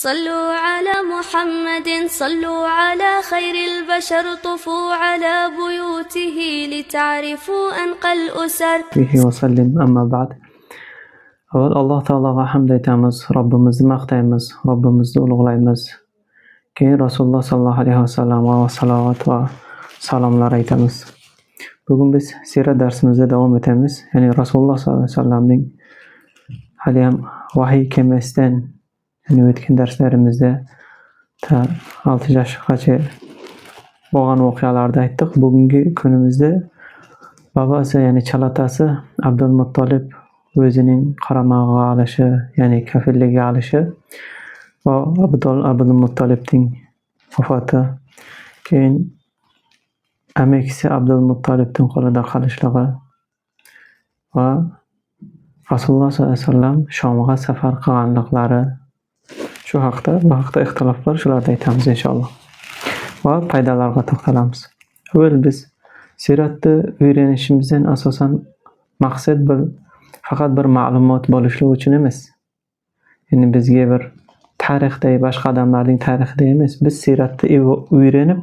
صلوا على محمد صلوا على خير البشر طفوا على بيوته لتعرفوا أنقى الأسر bihi va sallim, amma ba'd. Avval Alloh taologa hamd aytamiz, Robbimizni maqtaymiz, Robbimizni ulug'laymiz. Keyin Rasululloh sallallohu alayhi vasallamga salovat va salomlar aytamiz. Bugun biz sirat darsimizda davom etamiz. Ya'ni Rasululloh sallallohu alayhi vasallamning hali ham vahiy kelmasdan, ya'ni o'tgan darslarimizda 6 yoshgacha bo'lgan voqealarni aytdik. Bugungi kunimizda babasi, ya'ni chalatasi Abdul Muttolib o'zining qaramog'iga olishi, ya'ni kafilligiga olishi va Abdul Muttolibning vafoti, keyin amakisi Abdul Muttolibning qo'lida qolishligi va Rasululloh sollallohu alayhi vasallam Shomga safar qilganliklari, shu haqda bu haqda ixtilof bor, shularni aytamiz inshaalloh. Va foydalarga to'xtalamiz. Avval biz siratni o'rganishimizdan asosan maqsad faqat bir ma'lumot bo'lishligi uchun emas. Ya'ni bizga bir tarixdagi boshqa odamlarning tarixida emas, biz siratni o'rganib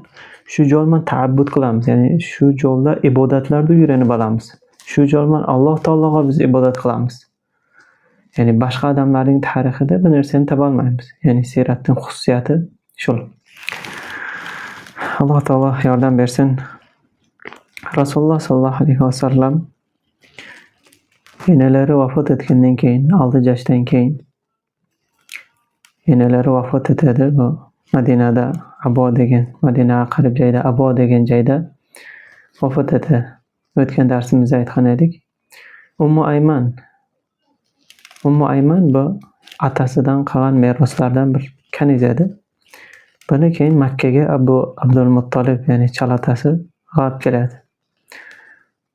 shu yo'ldan ta'abbud qilamiz. Ya'ni shu yo'lda ibodatlarni o'rganib olamiz. Shu yo'ldan Alloh taologa biz ibodat qilamiz. Ya'ni boshqa odamlarning tarixida bir narsani topa olmaymiz. Ya'ni siratning xususiyati shu. Alloh taolo yordam bersin. Rasululloh sallallohu alayhi vasallam enalari vafot etgandan keyin, 6 yoshdan keyin enalari vafot etadi. Bu Madinada Madinaga qarab joyda Abo degan joyda vafot etadi. O'tgan darsimizda aytgan edik. Ummu Ayman bu atasidan qolgan meroslardan bir kaniz edi. Buni keyin Makkaga Abdul Muttolib, ya'ni chalatasi olib keladi.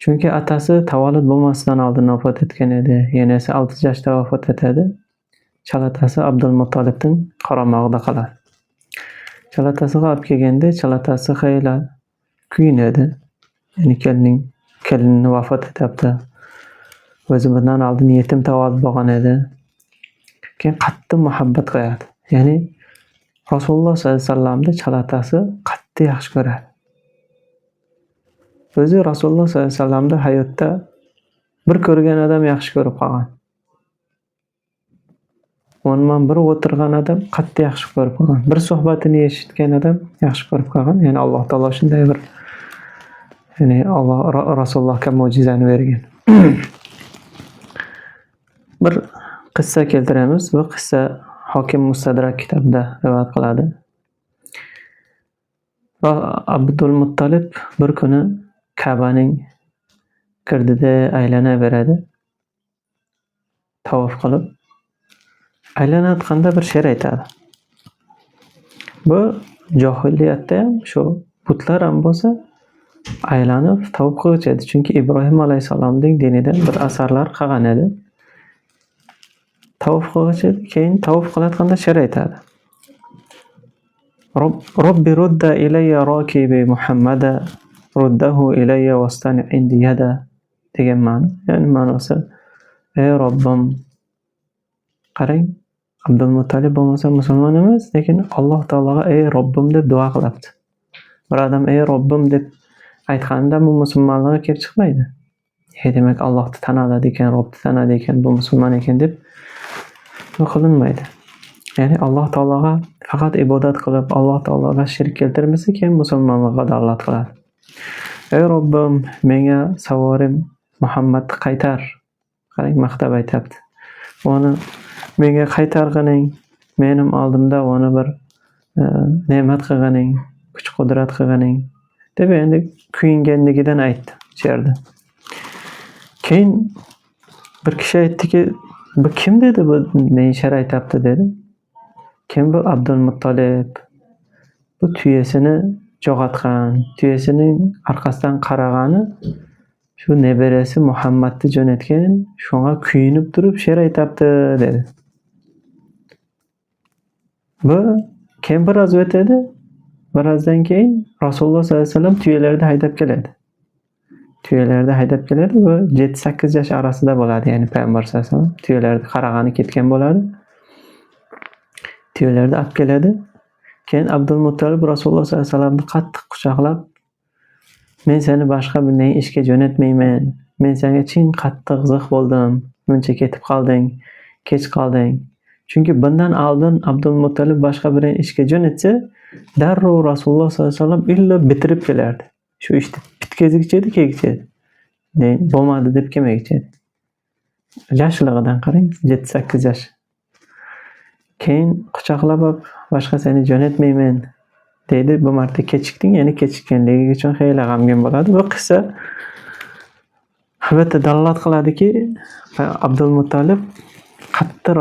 Chunki atasi tavallud bo'lmasidan oldin vafot etgan edi. Yanasi 6 yoshda vafot etadi. Chalatasi Abdul Muttolibning qaramog'ida qoladi. Chalatasiga olib kelganda chalatasi xeyla kuyinadi. Ya'ni kelinini vafot etibdi. O'zi bundan oldin yetim tavallud bo'lgan edi. Keyin qattiq muhabbat qiladi. Ya'ni Rasululloh sollallohu alayhi vasallamni chalatasi qattiq yaxshi ko'radi. O'zi Rasululloh sollallohu alayhi vasallamni hayotda bir ko'rgan odam yaxshi ko'rib qolgan. Ondan bir o'tirgan odam qattiq yaxshi ko'rib qolgan. Bir suhbatini eshitgan odam yaxshi ko'rib qolgan. Ya'ni Alloh taolo shunday bir, ya'ni Alloh Rasulullohga mo'jizani bergan. Bir qissa keltiramiz. Bu qissa Hokim Mustadrak kitobida rivoyat qiladi. Va Abdul Muttolib bir kuni Ka'baning kirdida aylanaveradi. Tavof qilib aylanayotganda bir she'r aytadi. Bu johiliyatda ham shu butlar ham bo'lsa aylanib tavof qilishadi. Chunki Ibrohim alayhisalomning dinidan bir asarlar qolgan edi. Tavof qilishadi, keyin tavof qilayotganda she'r aytadi. Robbi rudda ilayya rakibi Muhammada ruddahu ilayya wastani indi yada degan ma'no. Ya'ni ma'nosi, ey Robbim, qarang, Abdul Muttolib bo'lmasa musulmon emas, lekin Alloh taologa ey Robbim deb duo qilyapti. Bir odam ey Robbim deb aytganda bu musulmonlarga kelib chiqmaydi. Demak Allohni tan oladi ekan, Robbni tan oladi ekan, bu musulmon ekan deb qilinmaydi. Ya'ni Alloh taologa faqat ibodat qilib, Alloh taologa shirk keltirmasa, keyin musulmonlarga da'vat qiladi. Ey Robbim, menga savorim Muhammadni qaytar. Qarang, maqtab aytibdi. Uni menga qaytarganing, mening oldimda uni bir ne'mat qilganing, kuch-qudrat qilganing deb endi kuyinganligidan aytdi she'rda. Keyin bir kishi aytdiki, bu kim dedi, bu ne she'r aytibdi dedi. Kim bu? Abdul Muttolib. Bu tuyasini jo'g'atgan, tuyasining orqasidan qaragani shu nevarasi Muhammadni jo'natgan, shunga kuyinib turib she'r aytibdi dedi. Bu keyin biroz o'tadi. Birozdan keyin Rasululloh sollallohu alayhi vasallam tuyalarni haydab keladi. Bu 7-8 yosh orasida bo'ladi, ya'ni payg'ambar sollallohu alayhi vasallam tuyalarni qaragani ketgan bo'ladi. tuyalarda olib keladi. Keyin Abdulmuttalib Rasululloh sollallohu alayhi vasallamni qattiq quchoqlab, "Men seni boshqa bunday ishga jo'natmayman. Men senga chin qattiq zig' bo'ldim. Muncha ketib qolding, kech qolding." Chunki bundan oldin Abdulmuttalib boshqa bir ishga jo'natsa, darrov Rasululloh sollallohu alayhi vasallam illa bitirib kelardi. Shu ishni bitkazgicha edi. Bo'lmadi deb kelmagicha edi. Yoshligidan qarang, 7-8 yosh. Keyin quchoqlab olib, "Boshqa seni jo'natmayman" deydi. Bu marta kechikding, ya'ni kechikkanligi uchun xeyla g'amgin bo'ladi. Bu qissa albatta dalolat qiladiki, Abdulmuttalib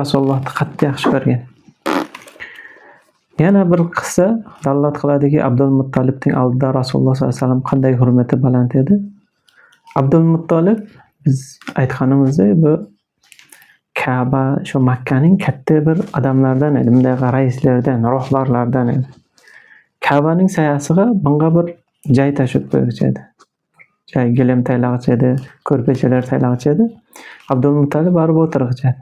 Rasulullohni qattiq yaxshi ko'rgan. Yana bir qissa dalolat qiladiki, Abdulmuttalibning oldida Rasululloh sollallohu alayhi vasallam qanday hurmati baland edi. Abdulmuttalib biz aytganimizdek, bu Ka'ba, shu Makkaning katta bir odamlardan edi, bunday raislardan, rahbarlardan edi. Ka'baning sayasiga bunga bir joy tashib qo'ygan edi. Joy gilam tayloqchi edi, ko'rpachalar tayloqchi edi. Abdulmuttalib borib o'tirgan edi.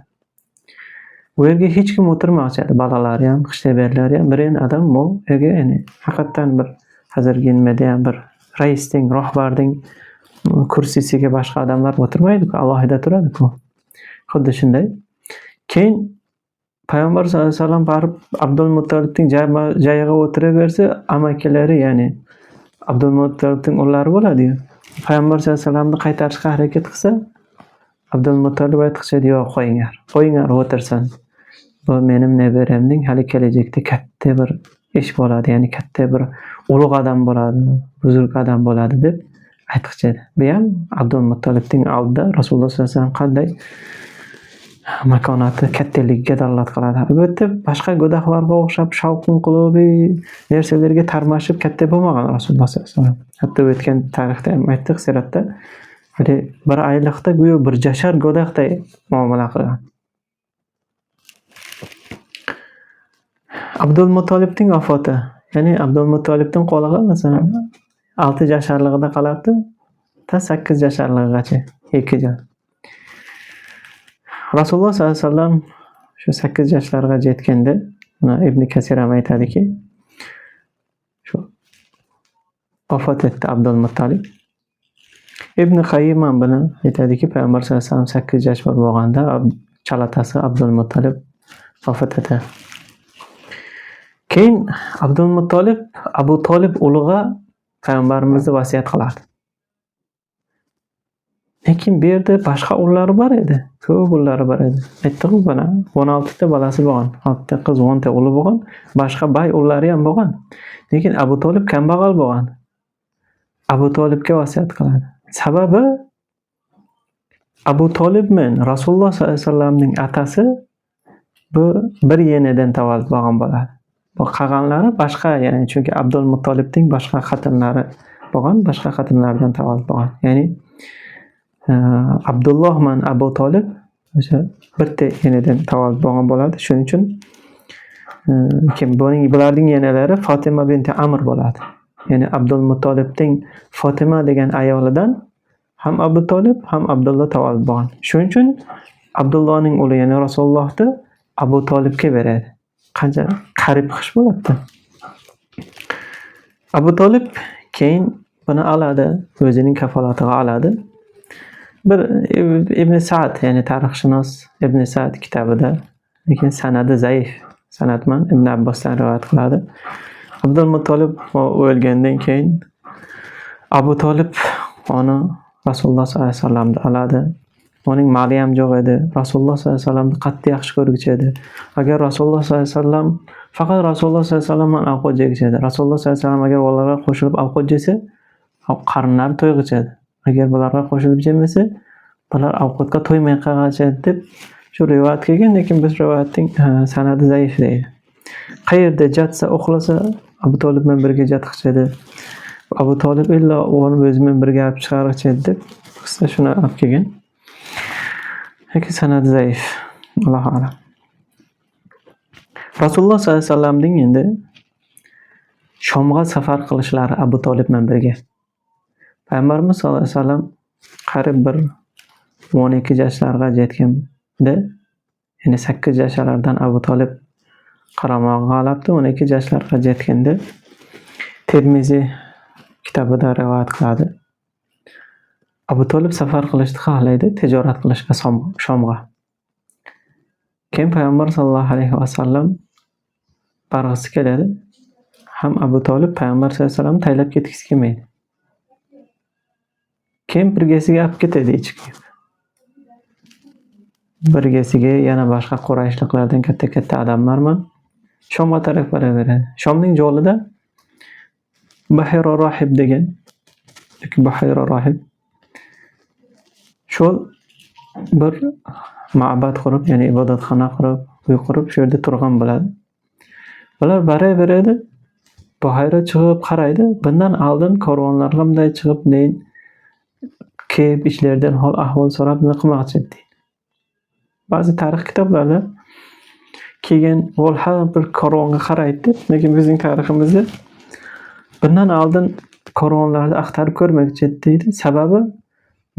Bu yerga hech kim o'tirmoqchi edi, bolalari ham, qishloqlarlari ham. Birin odam bu yerga, ya'ni haqiqatan bir hozirgi nimada ham bir raisning, rahbarding kursisiga boshqa odamlar o'tirmaydi-ku, alohida turadi-ku. Xuddi shunday. Keyin Payg'ambar sollallohu alayhi vasallam borib Abdulmuttalibning joyiga o'tiraversa, amakilari, ya'ni Abdulmuttalibning o'g'illari bo'ladi-yu. Payg'ambar sollallohu alayhi vasallamni qaytarishga harakat qilsa, Abdulmuttalib aytqizadi, "Yo'q, qo'yinglar o'tirsin. Bu mening nevaramning hali kelajakda katta bir ish bo'ladi, ya'ni katta bir ulug' odam bo'ladi, buzurg odam bo'ladi" deb aytqizadi. Bu ham Abdulmuttalibning oldida Rasululloh sollallohu alayhi vasallam qanday makonati kattaligiga dalolat qiladi. Albatta, boshqa go'daqlarga o'xshab shavqin qilib, narsalarga tarmashib katta bo'lmagan Rasululloh sollallohu alayhi vasallam. Hatto o'tgan tarixda ham aytdik, siratda, bir ayliqda go'yo bir jashar go'daqday muomala qilgan. Abdulmuttalibning vafoti, ya'ni Abdulmuttalibning qo'liga masalan 6 yasharligida qoladi, 8 yasharligigacha 2 yil. Rasululloh sollallohu alayhi vasallam shu 8 yoshlarga yetganda, Ibn Kasir ham aytadiki, shu vafot etdi Abdulmuttalib. Ibn Qayyim ham buni aytadiki, Payg'ambar sollallohu alayhi vasallam 8 yosh bo'lganda chalatasi Abdulmuttalib vafot etdi. Keyin Abdulmuttalib Abu Talib o'g'liga payg'ambarimizni vasiyat qiladi. Lekin bu yerda boshqa o'g'illari bor edi. Ko'p o'g'illari bor edi. Aytdik bana 16 ta bolasi bo'lgan, 6 ta qiz, 10 ta o'g'li bo'lgan, boshqa bay o'g'illari ham bo'lgan. Lekin Abu Talib kambag'al bo'lgan. Abu Talibga vasiyat qiladi. Sababi Abu Talib men Rasululloh sollallohu alayhi vasallamning atasi bu bir yenadan tavallud bo'lgan bo'ladi. Bu qolganlari boshqa, ya'ni chunki Abdulmuttalibning boshqa xotinlari bo'lgan, boshqa xotinlardan tavallud bo'lgan. Ya'ni Abdulloh man Abu Talib o'sha bitta yenadan tavallud bo'lgan bo'ladi. Shuning uchun bularning yenalari Fatima binti Amr bo'ladi. Ya'ni Abdulmuttalibning Fatima degan ayolidan ham Abu Talib, ham Abdulloh tavallud bo'lgan. Shuning uchun Abdullohning o'g'li, ya'ni Rasulullohni Abu Talibga beradi. Qancha qarib xish bo'ladi. Abu Talib keyin buni oladi, o'zining kafolatiga oladi. Bir Ibn Sa'd, ya'ni tarixshunos Ibn Sa'd kitobida, lekin sanadi zaif. Sanatman Ibn Abbosdan rivoyat qiladi. Abdulmuttalib o'lgandan keyin Abu Talib uni Rasululloh sollallohu alayhi vasallamga oladi. Uning mali ham yo'q edi. Rasululloh sollallohu alayhi vasallamni qattiq yaxshi ko'rguchi edi. Agar Rasululloh sollallohu alayhi vasallam faqat Rasululloh sollallohu alayhi vasallam ovqat yeguchi edi. Rasululloh sollallohu alayhi vasallam agar ularga qo'shilib ovqat yesa, qarnlari to'yg'ichi edi. Agar bularga qo'shilib yemasa, bular ovqatga to'ymay qolg'achi deb shu rivoyat kelgan, lekin biz rivoyatning sanadi zaif deydi. Qayerda jatsa, uxlasa Abu Talib bilan birga jatqichi edi. Abu Talib illa o'g'lini o'zi bilan birga olib chiqarg'ichi edi deb qissa shuni olib kelgan. Lekin sanadi zaif. Allohu a'lam. Rasululloh sollallohu alayhi vasallamning endi Shomga safar qilishlari Abu Talib bilan birga. Payg'ambarimiz sollallohu alayhi vasallam qarib bir 12 yoshlarga yetganda, ya'ni 8 yoshlardan Abu Talib qaramog'iga olibdi. 12 yoshlarga yetganda Termiziy kitobida rivoyat qiladi. Abu Tolib safar qilishni xohlaydi, tijorat qilishga Shomga. Keyin payg'ambar sollallohu alayhi vasallam borg'isi keladi. Ham Abu Tolib payg'ambar sollallohu alayhi vasallamni taylab ketgisi kelmaydi. Keyin birgasiga olib ketadi ichki. Birgasiga yana boshqa Qurayshliklardan katta odamlarmi Shomga taraf boraveradi. Shomning yo'lida Bahira Rohib degan Bahira Rohib shu bir ma'bad qurib, ya'ni ibodatxona qurib, uy qurib, shu yerda turgan bo'ladi. Ular boraveradi. Bahira chiqib qaraydi. Bundan oldin karvonlar qanday chiqib, kelib ishlardan hol ahvol so'rab nima qilmoqchi edi. Ba'zi tarix kitoblarda kelgan har bir karvonga qaraydi, lekin bizning tariximizda bundan oldin karvonlarni axtarib ko'rmoqchi edi. Sababi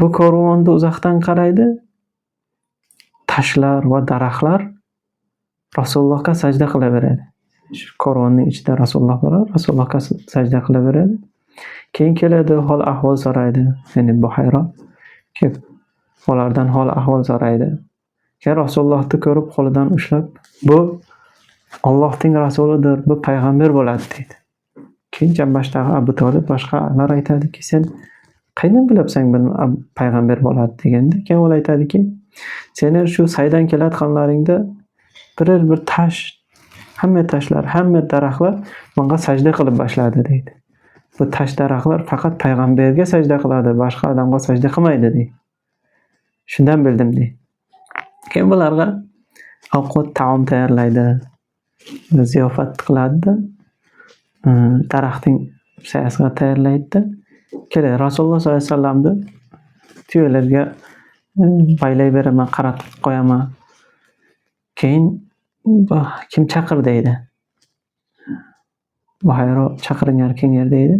bu karvonni uzoqdan qaraydi. Tashlar va daraxtlar Rasulullohga sajda qilaveradi. Shu karvonning ichida Rasululloh bor, Rasulullohga sajda qilaveradi. Keyin keladi, hol ahvol so'raydi. Ya'ni Bahira kelib ulardan hol ahvol so'raydi. Keyin Rasulullohni ko'rib qo'lidan ushlab, bu Allohning rasulidir, bu payg'ambar bo'ladi deydi. Keyin jambashdagi Abu Tolib boshqalar aytadiki, sen qayerdan bilibsan buni payg'ambar bo'ladi deganda, keyin u aytadiki, seni shu saydan kelayotganlaringda bir tash, hamma tashlar, hamma daraxtlar menga sajda qilib boshladi deydi. Bu tash daraxtlar faqat payg'ambarga sajda qiladi, boshqa odamga sajda qilmaydi deydi. Shundan bildim deydi. Keyin bularga ovqat taom tayyorlaydi, ziyofat qiladi. Daraxtning sayasiga tayyorlaydi. Keladi Rasululloh sollallohu alayhi vasallamni tuyalarga baylayveraman, qaratib qo'yaman. Keyin kim chaqir deydi. Bahira chaqiringlar kelinglar deydi.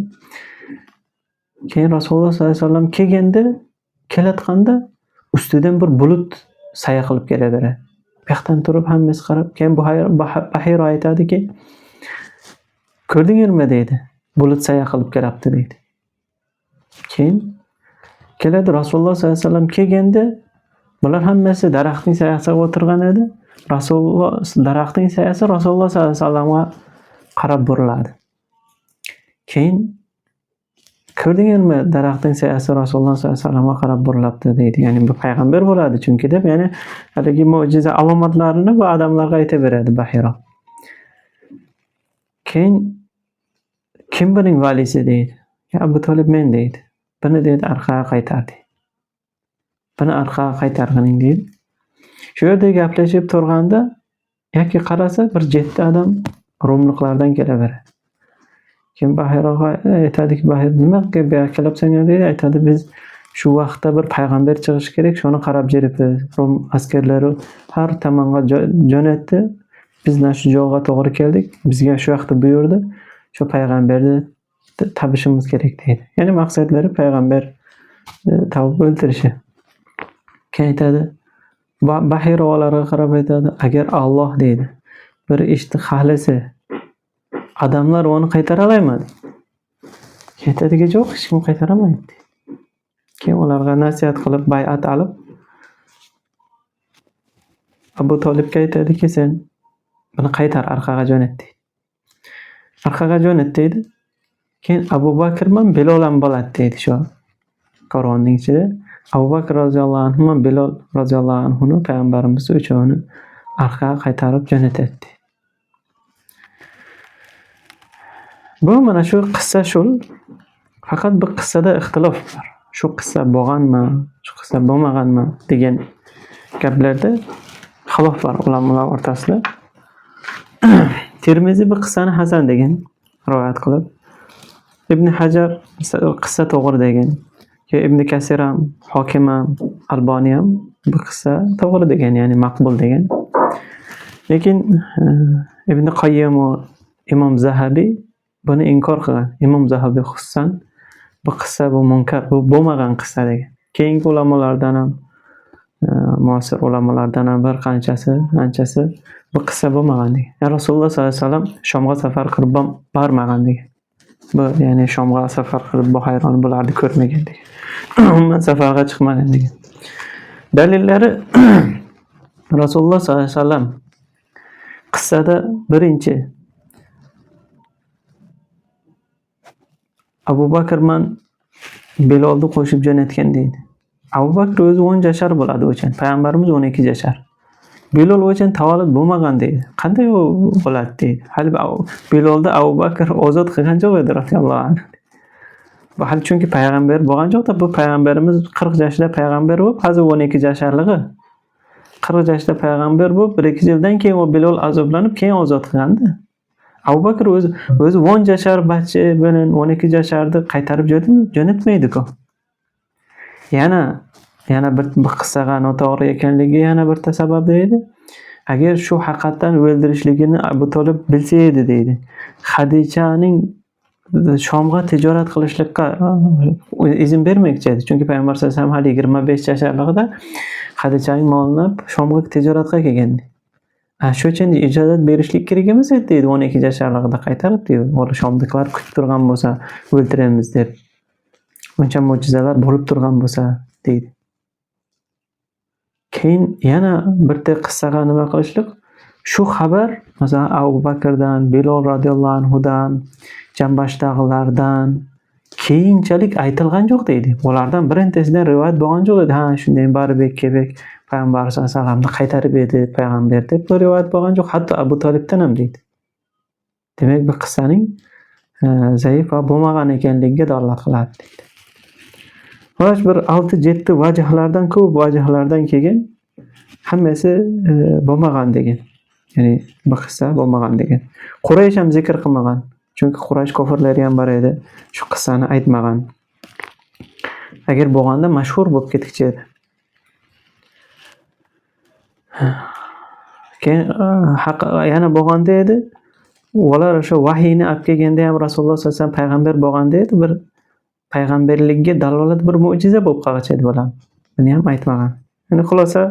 Keyin Rasululloh sollallohu alayhi vasallam kelayotganda ustidan bir bulut saya qilib kelaveradi. Bu yoqdan turib hammasi qarab, keyin Bahira aytadiki, ko'rdingizmi deydi. Bulut saya qilib kelyapti deydi. Keyin keladi Rasululloh sollallohu alayhi vasallam kelganda bular hammasi daraxtning sayasiga o'tirgan edi. Daraxtning sayasi Rasululloh sollallohu alayhi vasallamga qarab buriladi. Keyin ko'rdingizmi daraxtning sayasi Rasululloh sollallohu alayhi vasallamga qarab burilibdi deydi. Ya'ni bu payg'ambar bo'ladi chunki deb, ya'ni haligi mo'jiza alomatlarini bu odamlarga aytaveradi Bahira. Keyin kim buning valisi deydi. Abu Tolib men deydi. Buni deydi orqaga qaytar deydi. Buni orqaga qaytarganing deydi. Shu yerda gaplashib turganda yoki qarasa bir 7 odam Rumliklardan kelaveradi. Keyin Bahiraga aytadiki, Bahir nimaga bu yerga kelibsan deydi. Aytadi, biz shu vaqtda bir payg'ambar chiqishi kerak, shuni qarab jiribmiz. Rum askarlari har tomonga jo'natdi. Biz shu joyga to'g'ri keldik. Bizga shu vaqtda buyurdi. Shu payg'ambarni tabishimiz kerak deydi. Ya'ni maqsadlari payg'ambar tavib o'ldirishi. Keyin aytadi, Bahira ularga qarab aytadi, agar Alloh deydi bir ishni xohlasa, odamlar uni qaytara olmaydi. Aytadiki, yo'q, hech kim qaytara olmaydi. Keyin ularga nasihat qilib, bay'at olib, Abu Tolibga aytadiki, sen buni qaytar, orqaga jo'nat deydi. Orqaga jo'nat deydi. Keyin Abu Bakr bilan Bilol ham bo'ladi deydi shu karvonning ichida. Abu Bakr roziyallohu anhu bilan Bilol roziyallohu anhuni payg'ambarimiz uchovini orqaga qaytarib jo'natadi. Bu mana shu qissa shul. Faqat bu qissada ixtilof bor. Shu qissa bo'lganmi, shu qissa bo'lmaganmi degan gaplarda xilof bor ulamolar o'rtasida. Termiziy bu qissani hasan degan rivoyat qilib, Ibn Hajar qissa to'g'ri degan. Ibn Kasir ham, Hokim ham, Alboniy ham bu qissa to'g'ri degan, ya'ni maqbul degan. Lekin Ibn Qayyim va Imom Zahabiy buni inkor qilgan. Imom Zahabiy xususan bu qissa bu munkar, bu bo'lmagan qissa degan. Keyingi ulamolardan ham muasir ulamolardan ham bir anchasi bu qissa bo'lmagan degan. Ya Rasululloh sollallohu alayhi vasallam Shomga safar qilib bormagan degan. Bu ya'ni Shomga safar qilib bu hayron bularni ko'rmagan degan. Umuman safarga chiqmagan degan. Dalillari Rasululloh sollallohu alayhi vasallam qissada birinchi Abu Bakr man Bilolni qo'shib jo'natgan deydi. Abu Bakr o'zi 10 yashar bo'ladi o'chan. Payg'ambarimiz 12 yashar. Bilol o'chan tavallud bo'lmagan deydi. Qanday bo'ladi deydi. Hali Bilolni Abu Bakr ozod qilgan jo'q edi radhiyallohu anhu. Bu hali chunki payg'ambar bo'lgan joqda bu payg'ambarimiz 40 yoshda payg'ambar bo'lib, hozir 12 yasharligi. 40 yoshda payg'ambar bo'lib, 1-2 yildan keyin o Bilol azoblanib, keyin ozod qilganda. Abu Bakr o'zi 10 yashar bachcha bilan 12 yasharni qaytarib jo'natmaydi-ku. Yana bir qissaga noto'g'ri ekanligi yana bitta sabab deydi. Agar shu haqiqatan o'ldirishligini Abu Talib bilsa edi deydi. Xadichaning Shomga tijorat qilishlikka izn bermoqchi edi. Chunki payg'ambar sollallohu alayhi vasallam hali 25 yasharligida Xadichaning molini Shomga tijoratga kelgan. Shu uchun ijozat berishlik kerak emas edi deydi. 12 yasharligida qaytarib deydi. O'sha Shomdagilar kutib turgan bo'lsa, o'ldiramiz deb. Buncha mo'jizalar bo'lib turgan bo'lsa deydi. Keyin yana bitta qissaga nima qilishlik? Shu xabar masalan Abu Bakrdan, Bilol radhiyallohu anhudan, Jambashdagilardan keyinchalik aytilgan jo'q deydi. Ulardan birintasidan rivoyat bo'lgan jo'q edi. Ha, shunday barib kelib payg'ambar sollallohu alayhi vasallamni qaytarib edi payg'ambar deb bu rivoyat bo'lgan jo'q. Hatto Abu Talibdan ham deydi. Demak, bu qissaning zaif va bo'lmagan ekanligiga dalolat qiladi deydi. Xo'sh, bir 6-7 vajhlardan ko'p vajhlardan kelgan hammasi bo'lmagan degan. Ya'ni bu qissa bo'lmagan degan. Quraysh ham zikr qilmagan. Chunki Quraysh kofirlari ham bor edi. Shu qissani aytmagan. Agar bo'lganda mashhur bo'lib ketgich edi. Keyin yana bo'lganda edi. Ular o'sha vahiyni olib kelganda ham Rasululloh sollallohu alayhi vasallam payg'ambar bo'lganda edi, bir payg'ambarlikka dalolat bir mo'jiza bo'lib qolgan edi bular. Buni ham aytmagan. Ya'ni xulosa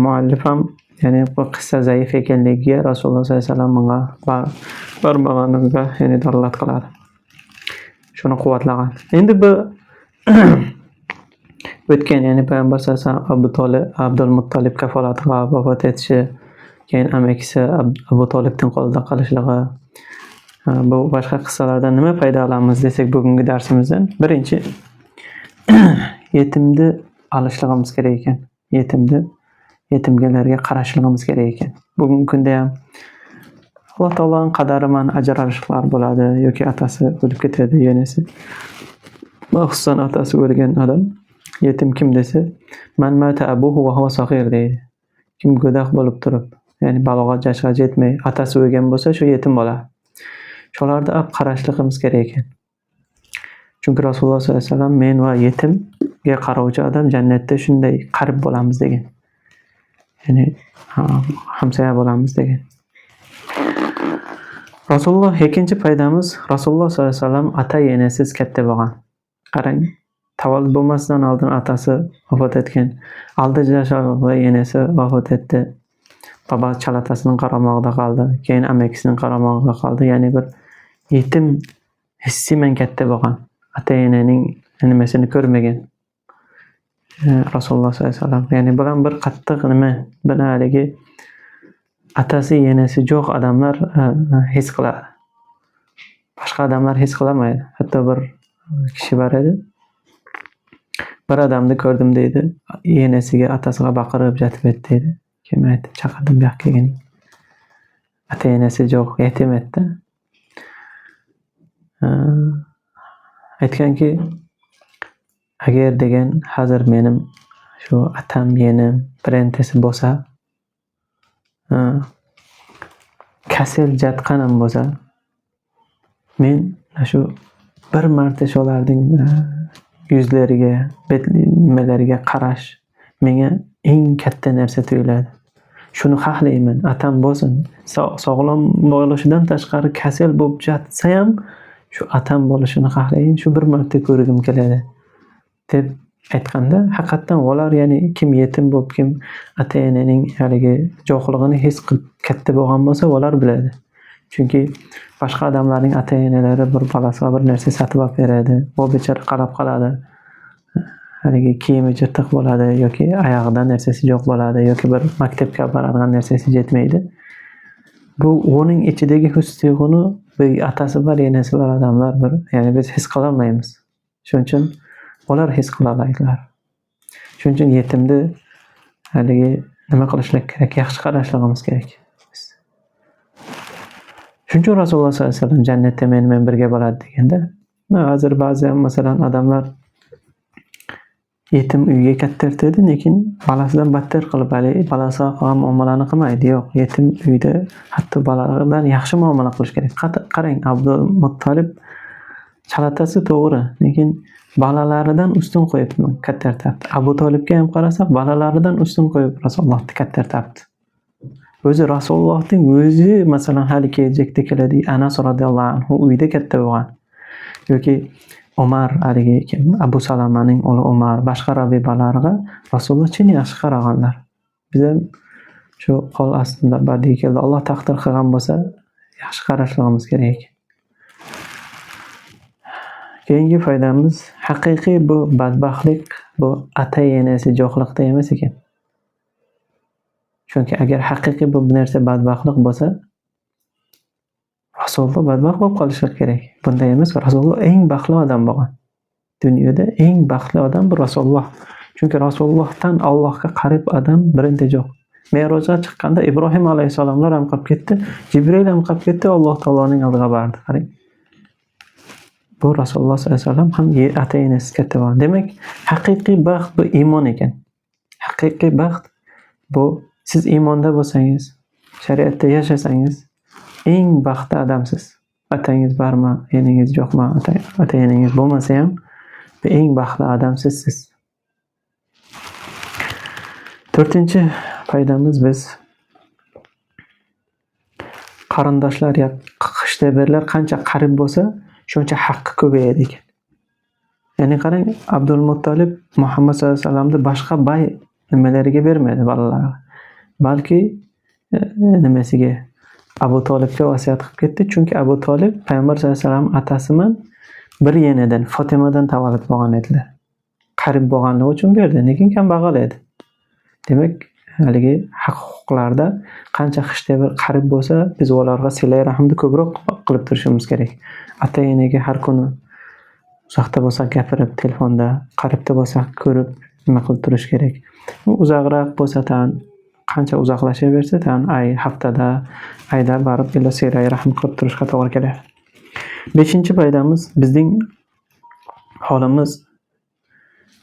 muallif ham ya'ni bu qissa zaif ekanligiga Rasululloh sollallohu alayhi vasallam bunga barmaganiga ya'ni dalolat qiladi. Shuni quvvatlagan. Endi bu o'tgan ya'ni payg'ambar sollallohu alayhi vasallam Abdul Muttalib kafolatiga vafot etishi, keyin amakisi Abu Talibning qo'lida qolishligi. Bu boshqa qissalardan nima foyda olamiz desak bugungi darsimizdan birinchi yetimni olishligimiz kerak ekan. Yetimgalarga qarashligimiz kerak ekan. Bugungi kunda ham Alloh taoloning qadari bilan ajralishlar bo'ladi yoki atasi o'lib ketadi yenisi. Xususan atasi o'lgan odam yetim kim desa, man mata abuhu va huwa saghir deydi. Kim go'dak bo'lib turib, ya'ni balog'at yoshiga yetmay atasi o'lgan bo'lsa, shu yetim bo'ladi. Shularda olib qarashligimiz kerak ekan. Chunki Rasululloh sollallohu alayhi vasallam men va yetimga qarovchi odam jannatda shunday qarib bo'lamiz degan. Ya'ni hamsoya bo'lamiz degan. Ikkinchi foydamiz Rasululloh sollallohu alayhi vasallam ata enasiz katta bo'lgan. Qarang, tavallud bo'lmasdan oldin atasi vafot etgan. 6 yoshda enasi vafot etdi. Baba chalatasining qaramog'ida qoldi. Keyin amakisining qaramog'ida qoldi. Ya'ni bir yetim hissi men katta bo'lgan. Ata-enaning nimasini ko'rmagan. Rasululloh sollallohu alayhi vasallam. Ya'ni bilan bir qattiq nima, binaligi atasi, enasi yo'q odamlar his qiladi. Boshqa odamlar his qilmaydi. Hatto bir kishi bor edi. Bir odamni ko'rdim deydi. Enasiga, atasiga baqirib jatib etdi deydi. Kim aytdi, chaqirdim bu yoqqa kelgan. Ata-enasi yo'q, yetim etdi. Aytganki, agar degan hozir menim shu atam, yenim birontasi bo'lsa, kasal jatqanim bo'lsa, men shu bir marta shularning yuzlariga, nimalariga qarash menga eng katta narsa tuyuladi. Shuni xohlayman, atam bo'lsin. Sog'lom bo'lishidan tashqari kasal bo'lib jatsa ham shu atam bo'lishini xohlayman, shu bir marta ko'rgim keladi deb aytganda haqiqatan ular ya'ni kim yetim bo'lib, kim ata-enaning haligi johilligini his qilib katta bo'lgan bo'lsa, ular biladi. Chunki boshqa odamlarning ata-enalari bir bolasiga bir narsa sotib olib beradi, u bechora qarab qoladi. Haligi kiyimi jirtiq bo'ladi yoki oyog'ida narsasi yo'q bo'ladi yoki bir maktabga olib boradigan narsasi yetmaydi. Bu uning ichidagi his-tuyg'uni bir atasi bor, enasi bor odamlar bir, ya'ni biz his qila olmaymiz. Shuning uchun ular his qila oladilar. Shuning uchun yetimni haligi nima qilishlik kerak? Yaxshi qarashligimiz kerak. Shuning uchun Rasululloh sollallohu alayhi vasallam jannatda men bilan birga bo'ladi deganda, hozir ba'zan masalan odamlar yetim uyga kattartirdi, lekin bolasidan battar qilib, bolasiga qilgan muomalani qilmaydi. Yo'q, yetim uyda hatto bolalardan yaxshi muomala qilish kerak. Qarang, Abdul Muttolib chalatasi to'g'ri, lekin bolalaridan ustun qo'yib kattartirdi. Abu Talibga ham qarasak, bolalaridan ustun qo'yib Rasulullohni kattartirdi. O'zi Rasulullohning o'zi masalan hali kelajakda keladi, Anas radhiyallohu anhu uyda katta bo'lgan. Yoki Umar haligi kim? Abu Salamaning o'g'li Umar, boshqa rabibalariga Rasululloh chin yaxshi qaraganlar. Biz ham shu qo'l ostida badiiy keldi. Alloh taqdir qilgan bo'lsa, yaxshi qarashligimiz kerak. Keyingi foydamiz, haqiqiy bu badbaxtlik bu ata-enasi johillikda emas ekan. Chunki agar haqiqiy bu narsa badbaxtlik bo'lsa, Rasululloh badbaxt bo'lib qolishi kerak. Bunday emas, Rasululloh eng baxtli odam bo'lgan. Dunyoda eng baxtli odam bu Rasululloh. Chunki Rasulullohdan Allohga qarib odam birinchi yo'q. Me'rojga chiqqanda Ibrohim alayhisalomlar ham qolib ketdi, Jibril ham qolib ketdi, Alloh taoloning oldiga bordi. Qarang. Bu Rasululloh sollallohu alayhi vasallam ham ata-enasi katta bo'lgan. Demak, haqiqiy baxt bu iymon ekan. Haqiqiy baxt bu siz iymonda bo'lsangiz, shariatda yashasangiz, eng baxtli odamsiz. Atangiz bormi, eningiz yo'qmi, ata-enangiz bo'lmasa ham eng baxtli odamsiz siz. 4-chi foydamiz, biz qarindoshlar ya qishdaberlar qancha qarib bo'lsa, shuncha haqqi ko'payadi ekan. Ya'ni qarang, Abdul Muttolib Muhammad sollallohu alayhi vasallamni boshqa boy nimalariga bermadi bolalarga. Balki nimasiga Abu Talibga vasiyat qilib ketdi, chunki Abu Talib Payg'ambar sollallohu alayhi vasallam atasiman bir yenadan Fotimadan tavallud bo'lgan edilar. Qarib bo'lganligi uchun berdi, lekin kambag'al edi. Demak, haligi haq-huquqlarda qancha xishda bir qarib bo'lsa, biz ularga silay rahmni ko'proq qilib turishimiz kerak. Ata-enaga har kuni uzoqda bo'lsa gapirib, telefonda, qaribda bo'lsa ko'rib, nima qilib turish kerak. Uzoqroq bo'lsa tan qancha uzoqlashaversa tan haftada ayda borib ila silay rahm qilib turishga to'g'ri keladi. 5-chi foydamiz, bizning holimiz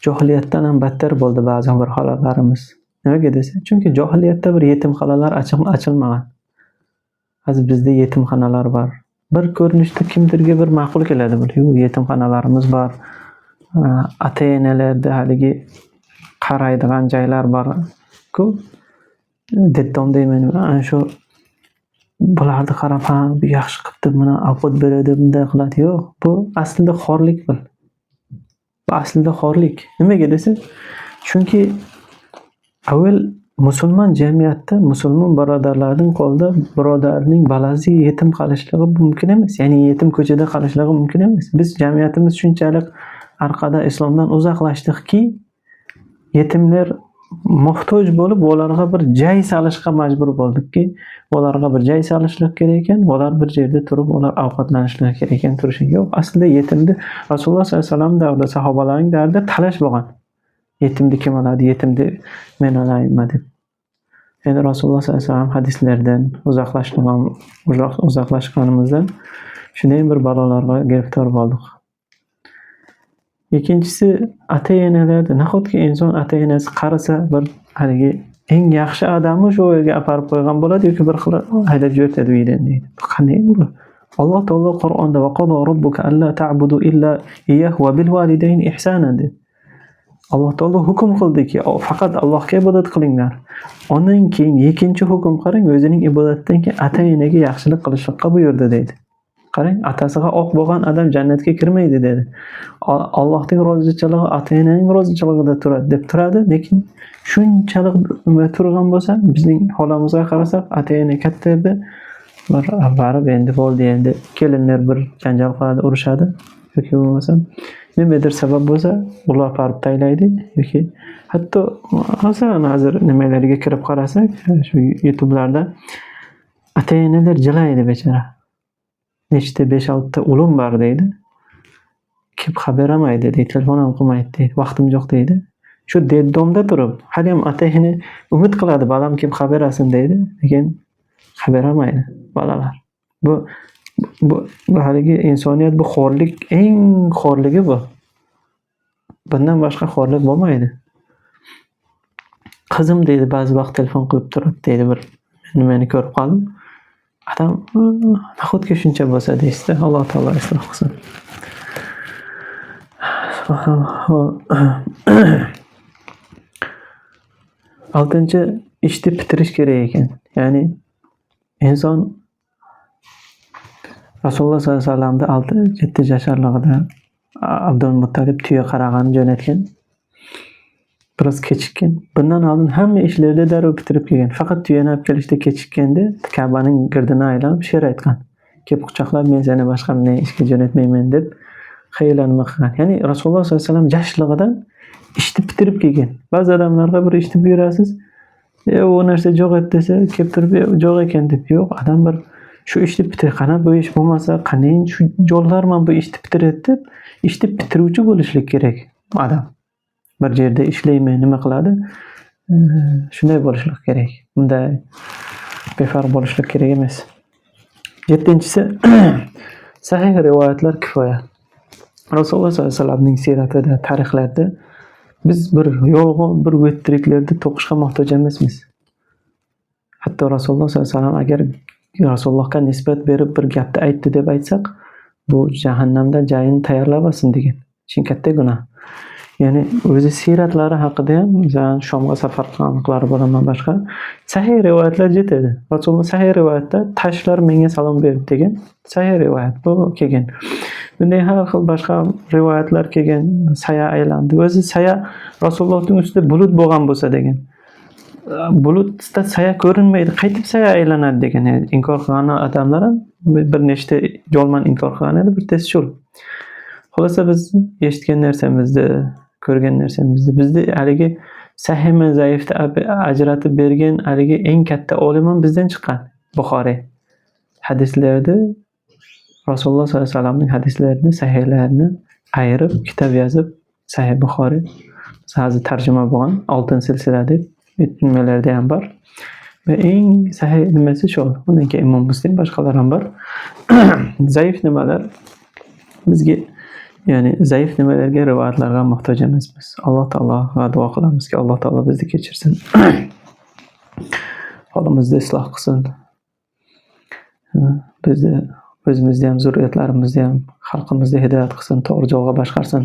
johiliyatdan ham battar bo'ldi ba'zan bir holatlarimiz. Nimaga desa? Chunki johiliyatda bir yetimxonalar ochilmagan. Hozir bizda yetimxonalar bor. Bir ko'rinishda kimdirga bir ma'qul keladi bu. Yetimxonalarimiz bor. Ata-enalarda haligi qaraydigan joylar bor-ku. Deddom deyman, ana shu bularni qarab ham yaxshi qilibdi, mana ovqat beradi, bunday qiladi. Yo'q, bu aslida xorlik bu. Bu aslida xorlik. Nimaga desa? Chunki avval musulmon jamiyatda musulmon birodarlarning qo'lida birodarning balasi yetim qolishligi mumkin emas. Ya'ni yetim ko'chada qolishligi mumkin emas. Biz jamiyatimiz shunchalik orqada islomdan uzoqlashdikki, yetimlar muhtoj bo'lib, ularga bir joy solishga majbur bo'ldikki, ularga bir joy solishlik kerak ekan, ular bir yerda turib, ular ovqatlanishligi kerak ekan turishi. Yo'q, aslida yetimni Rasululloh sollallohu alayhi vasallam davrida sahobalarning davrida talash bo'lgan. Yetimni kim oladi, yetimni men olayman deb. Endi Rasululloh sollallohu alayhi vasallam hadislardan uzoqlashganimizdan shunday bir balolarga giriftor bo'ldik. Ikkinchisi, ata-enalarda nahotki inson ata-enasi qarasa bir haligi eng yaxshi odamni shu yerga aparib qo'ygan bo'ladi yoki bir xil haydab jo'tadi uydan deydi. Qanday bu? Alloh taolo Qur'onda va qala robbuka alla ta'budu illa iyyahu va bil validayni ihsanan dedi. Alloh taolo hukm qildiki, faqat Allohga ibodat qilinglar. Ondan keyin ikkinchi hukm qarang, o'zining ibodatdan keyin ata-enaga yaxshilik qilishga buyurdi deydi. Qarang, atasiga oq bo'lgan odam jannatga kirmaydi dedi. Allohning rozichiligi ota-onaning rozichiligida turadi deb turadi, lekin shunchalik turgan bo'lsa, bizning holamizga qarasak, ota-ona katta edi, bir barib endi bo'ldi, endi kelinlar bir janjal qiladi, urushadi yoki bo'lmasa nimadir sabab bo'lsa, ular parib taylaydi yoki hatto masalan hozir nimalarga kirib qarasak, shu YouTube'larda ota-onalar jilaydi bechora. Nechta 5-6 ta o'lim bor deydi. Kim xabar olmaydi deydi, telefon ham qilmaydi deydi, vaqtim yo'q deydi. Shu deddomda turib, hali ham ota-ona umid qiladi, balam kim xabar olsin deydi, lekin xabar olmaydi bolalar. Bu haligi insoniyat, bu xo'rlik, eng xo'rligi bu. Bundan boshqa xo'rlik bo'lmaydi. Qizim deydi, ba'zi vaqt telefon qilib turadi deydi, bir nimani ko'rib qoldim. Adam nahotki shuncha bo'lsa deysiz-da, Alloh taolo isloh qilsin. Oltinchi, ishni bitirish kerak ekan. Ya'ni inson Rasululloh sollallohu alayhi vasallamda 7 yasharligida Abdul Muttalib tuya qarag'ani jo'natgan. Biroz kechikkan. Bundan oldin hamma ishlarni darrov bitirib kelgan. Faqat tuyani olib kelishda kechikkanda Ka'baning girdini aylanib she'r aytgan. Kelib quchoqlab, men seni boshqa bunday ishga jo'natmayman deb xayollanma qilgan. Ya'ni Rasululloh sollallohu alayhi vasallam yoshligidan ishni bitirib kelgan. Ba'zi odamlarga bir ishni buyurasiz, u narsa yo'q edi desa, kelib turib yo'q ekan deb, yo'q, adam bir shu ishni bitir, qana bu ish bo'lmasa, qanday shu yo'llarman bu ishni bitiradi deb, ishni bitiruvchi bo'lishlik kerak odam. Bir yerda ishlayman, nima qiladi? Shunday bo'lishlik kerak. Bunday befarq bo'lishlik kerak emas. 7-si sahih rivoyatlar kifoya. Rasululloh sollallohu alayhi vasallamning siyratida, tarixlarda biz bir yolg'on, bir o'ttiriklarda to'qishga muhtoj emasmiz. Hatto Rasululloh sollallohu alayhi vasallam agar Rasulullohga nisbat berib bir gapni aytdi deb aytsak, bu jahannamda joyini tayyorlab olsin degan. Shin katta gunoh. Ya'ni o'zi siratlari haqida ham, masalan, Shomga safar qilganliklari bilan boshqa sahih rivoyatlar yetadi. Rasululloh sahih rivoyatda tashlar menga salom berdi degan sahih rivoyat bu kelgan. Bunday har xil boshqa rivoyatlar kelgan, saya aylandi. O'zi saya Rasulullohning ustida bulut bo'lgan bo'lsa degan. Bulutda saya ko'rinmaydi, qaytib saya aylanadi degan. Yani inkor qilgan odamlar ham bir nechta yo'lman inkor qilgan edi, bir test yo'l. Xulasa biz eshitgan narsamizni, ko'rgan narsamizni, bizni haligi sahih va zaifni ajratib bergan haligi eng katta olim ham bizdan chiqqan, Buxoriy. Hadislarda Rasululloh sollallohu alayhi vasallamning hadislarini, sahihlarini ayirib kitob yozib, Sahih Buxoriy hozir tarjima bo'lgan, 6-silsila deb nimalarda ham bor. Va eng sahih nimasi shu. Undan keyin Imom Muslim, boshqalar ham bor. Zaif nimalar bizga, ya'ni zaif nimalarga, rivoyatlarga muhtoj emasmiz. Alloh taologa duo qilamizki, Alloh taolo bizni kechirsin. Holimizni isloh qilsin. Bizni o'zimizni ham, zurriyatlarimizni ham, xalqimizni hidoyat qilsin, to'g'ri yo'lga boshqarsin.